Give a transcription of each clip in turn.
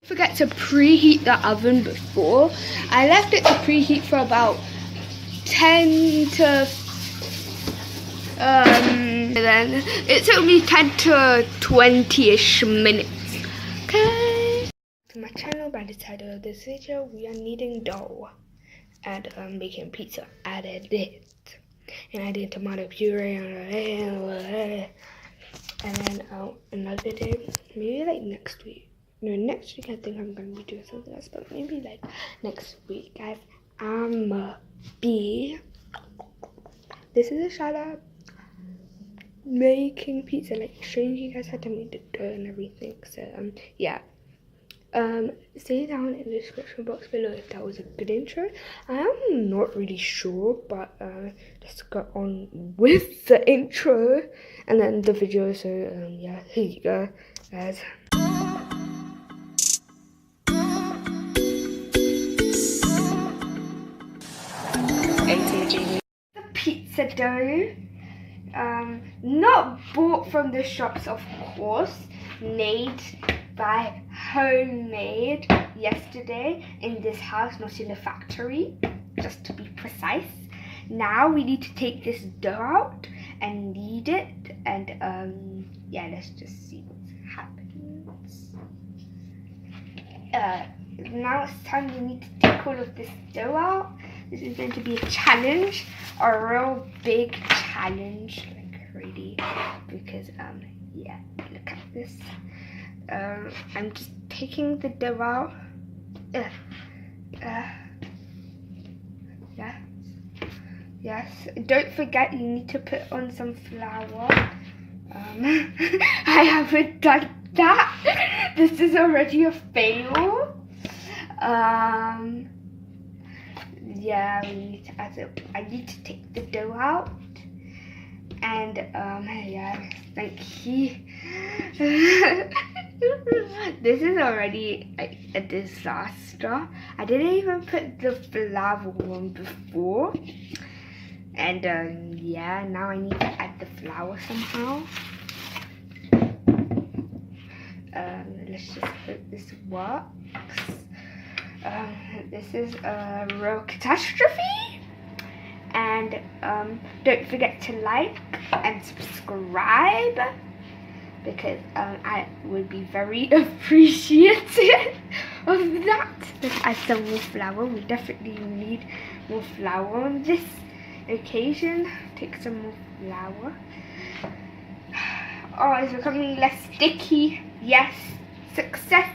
Forget to preheat the oven before. I left it to preheat for about 10 to then it took me 10 to 20-ish minutes. Okay. To my channel, by the title of this video, we are kneading dough and making pizza. I did it. And I did tomato puree and then another day, maybe like next week. No, next week I think I'm gonna be doing something else, but maybe like next week, guys. This is a shout out making pizza, like showing you guys how to make the dough and everything. So yeah. Say down in the description box below if that was a good intro. I am not really sure, but let's go on with the intro and then the video. So yeah, here you go, guys. The pizza dough, not bought from the shops, of course, made by homemade yesterday in this house, not in the factory, just to be precise. Now we need to take this dough out and knead it, and yeah, let's just see what happens. Now it's time we need to take all of this dough out. This is going to be a challenge, a real big challenge, like really, because yeah, look at this. I'm just taking the dough out. Yes. Don't forget, you need to put on some flour. I haven't done that. This is already a fail. Yeah, we need to add it. I need to take the dough out, and yeah, thank you. This is already a disaster. I didn't even put the flour on before, and yeah, now I need to add the flour somehow. Let's just hope this works. This is a real catastrophe, and don't forget to like and subscribe, because I would be very appreciative of that. Let's add some more flour. We definitely need more flour on this occasion. Take some more flour. Oh, it's becoming less sticky. Yes, success.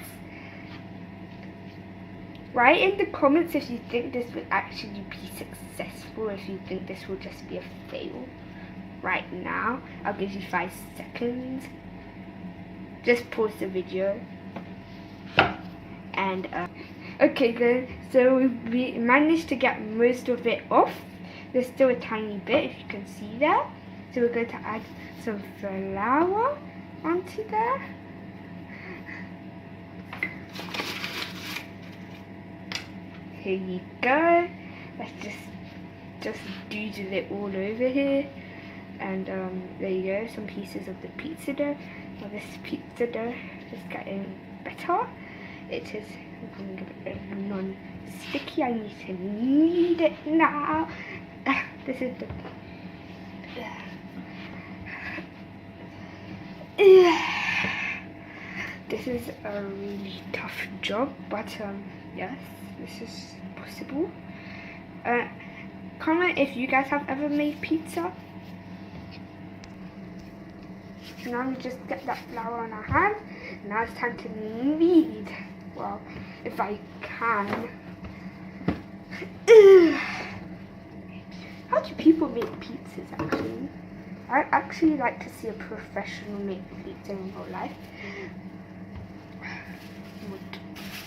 Write in the comments if you think this will actually be successful, if you think this will just be a fail. Right now, I'll give you 5 seconds. Just pause the video. And okay, good. So we managed to get most of it off. There's still a tiny bit, if you can see that. So we're going to add some flour onto there. Here you go. Let's just doodle it all over here, and there you go. Some pieces of the pizza dough. Now this pizza dough is getting better. It is becoming a bit non-sticky. I need to knead it now. This is the. This is a really tough job, but yes, this is possible. Comment if you guys have ever made pizza. Now we just get that flour on our hand. Now it's time to knead. Well, if I can. How do people make pizzas actually? I actually like to see a professional make pizza in real life.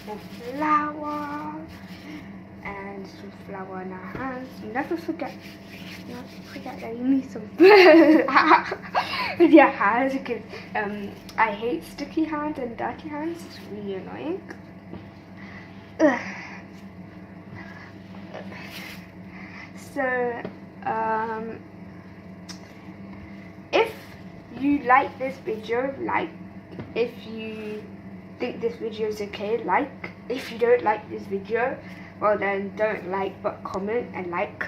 More flour and some flour in our hands. Never forget that you need some with your hands, because I hate sticky hands and dirty hands. It's really annoying. So if you like this video, if you think this video is okay, like. If you don't like this video, well then don't like but comment and like.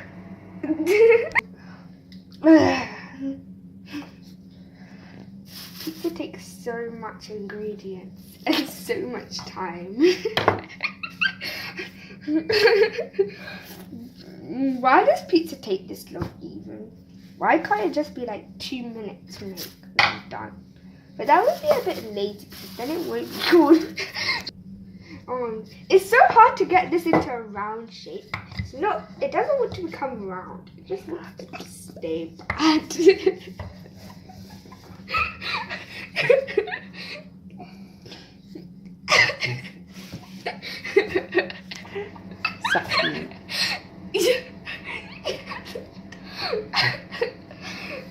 Pizza takes so much ingredients and so much time. Why does pizza take this long even? Why can't it just be like 2 minutes to make and done? But that would be a bit lazy because then it won't be good. It's so hard to get this into a round shape. So no, it doesn't want to become round. It just wants to stay bad.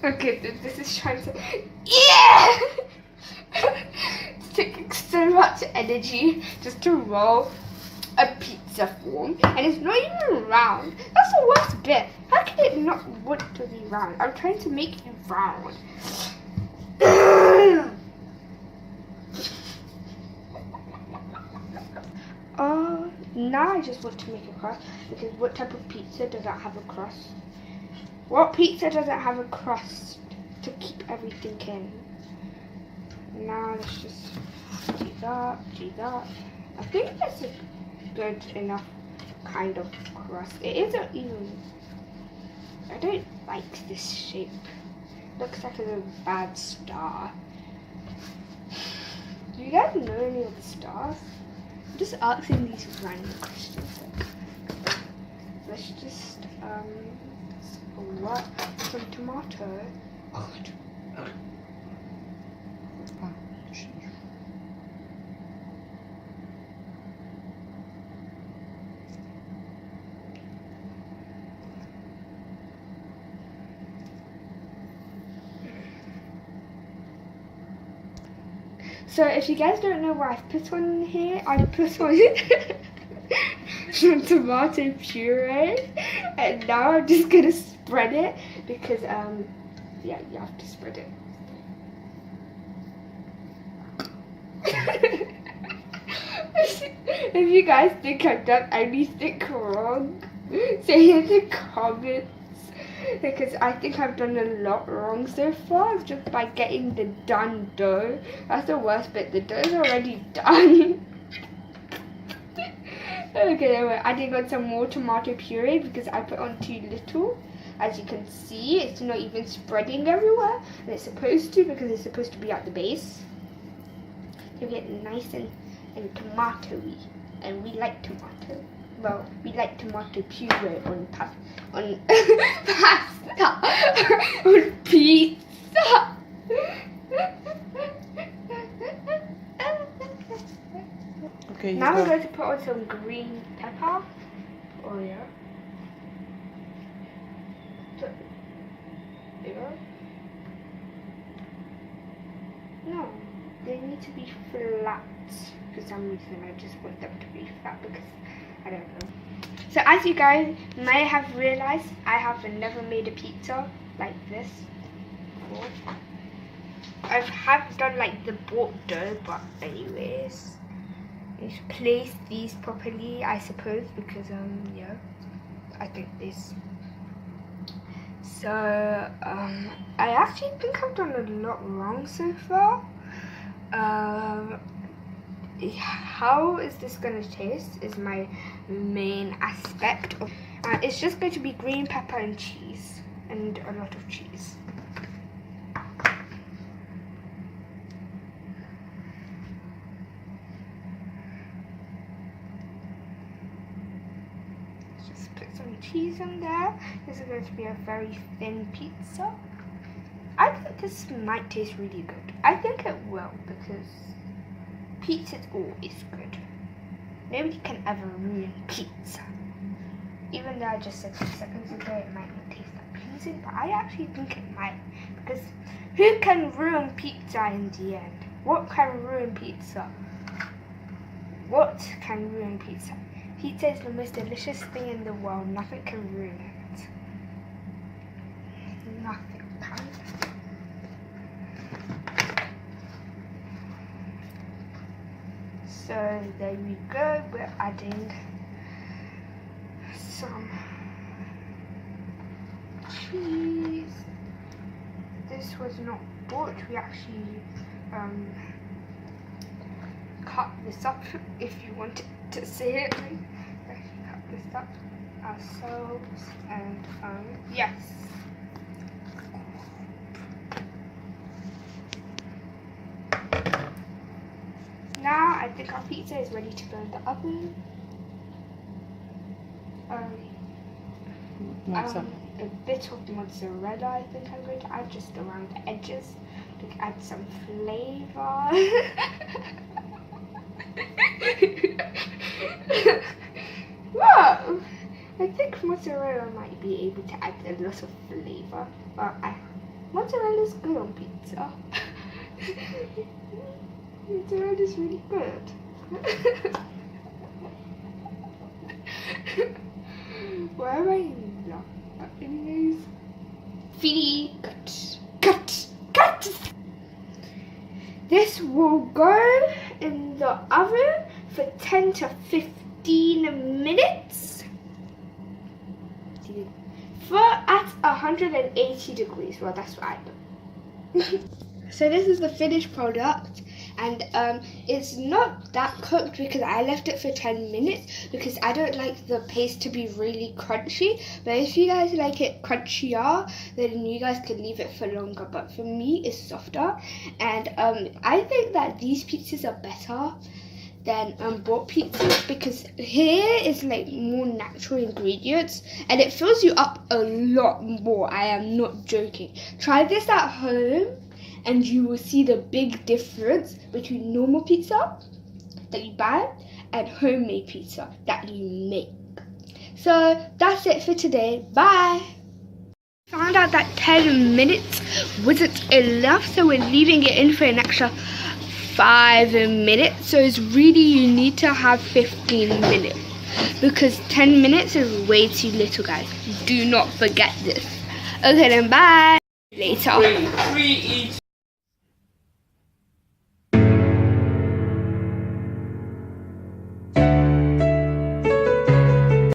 Okay, this is trying to. Yeah! It's taking so much energy just to roll a pizza form, and it's not even round. That's the worst bit. How can it not want to be round? I'm trying to make it round. Now I just want to make a crust, because what type of pizza doesn't have a crust? What pizza doesn't have a crust to keep everything in? Now let's just do that. I think that's a good enough kind of crust. It isn't even. I don't like this shape. Looks like a bad star. Do you guys know any of the stars? I'm just asking these random questions. Let's just what? Some tomato. So if you guys don't know what I've put on here, I've put on some tomato puree, and now I'm just gonna spread it because yeah, you have to spread it. If you guys think I've done anything wrong, say in the comments, because I think I've done a lot wrong so far just by getting the done dough. That's the worst bit. The dough's already done. Okay, we're adding on some more tomato puree because I put on too little. As you can see, it's not even spreading everywhere, and it's supposed to because it's supposed to be at the base. To get nice and tomatoey, and we like tomato. Well, we like tomato puree on pasta, on pizza. Okay. Now we're going to put on some green pepper. Oh yeah. No, they need to be flat. For some reason, I just want them to be flat because I don't know. So as you guys may have realized, I have never made a pizza like this before. I have done like the bought dough, but anyways, you should place these properly, I suppose, because yeah, I think this. So I actually think I've done a lot wrong so far. How is this going to taste is my main aspect of it's just going to be green pepper and cheese, and a lot of cheese. Just put some cheese in there. This is going to be a very thin pizza. I think this might taste really good. I think it will, because pizza is always good. Nobody can ever ruin pizza. Even though I just said 2 seconds ago it might not taste that pleasing, but I actually think it might. Because who can ruin pizza in the end? What can ruin pizza? What can ruin pizza? Pizza is the most delicious thing in the world. Nothing can ruin it. Nothing can. there we go. We're adding some cheese. This was not bought. We actually cut this up, if you wanted to see it. We actually cut this up ourselves, and yes. Now I think our pizza is ready to go in the oven. A bit of mozzarella I think I'm going to add just around the edges to add some flavor. Whoa! I think mozzarella might be able to add a lot of flavor. But mozzarella is good on pizza. Mozzarella is really good. Where am I now? Anyways, Feedy, cut. This will go in the oven for 10 to 15 minutes. At 180 degrees. Well, that's what I do. So this is the finished product, and it's not that cooked because I left it for 10 minutes because I don't like the paste to be really crunchy. But if you guys like it crunchier, then you guys can leave it for longer. But for me, it's softer, and I think that these pizzas are better than bought pizzas because here is like more natural ingredients and it fills you up a lot more. I am not joking. Try this at home and you will see the big difference between normal pizza that you buy and homemade pizza that you make. So that's it for today. Bye. Found out that 10 minutes wasn't enough, so we're leaving it in for an extra 5 minutes. So it's really, you need to have 15 minutes because 10 minutes is way too little, guys. Do not forget this. Okay then, bye. Later. 3 each.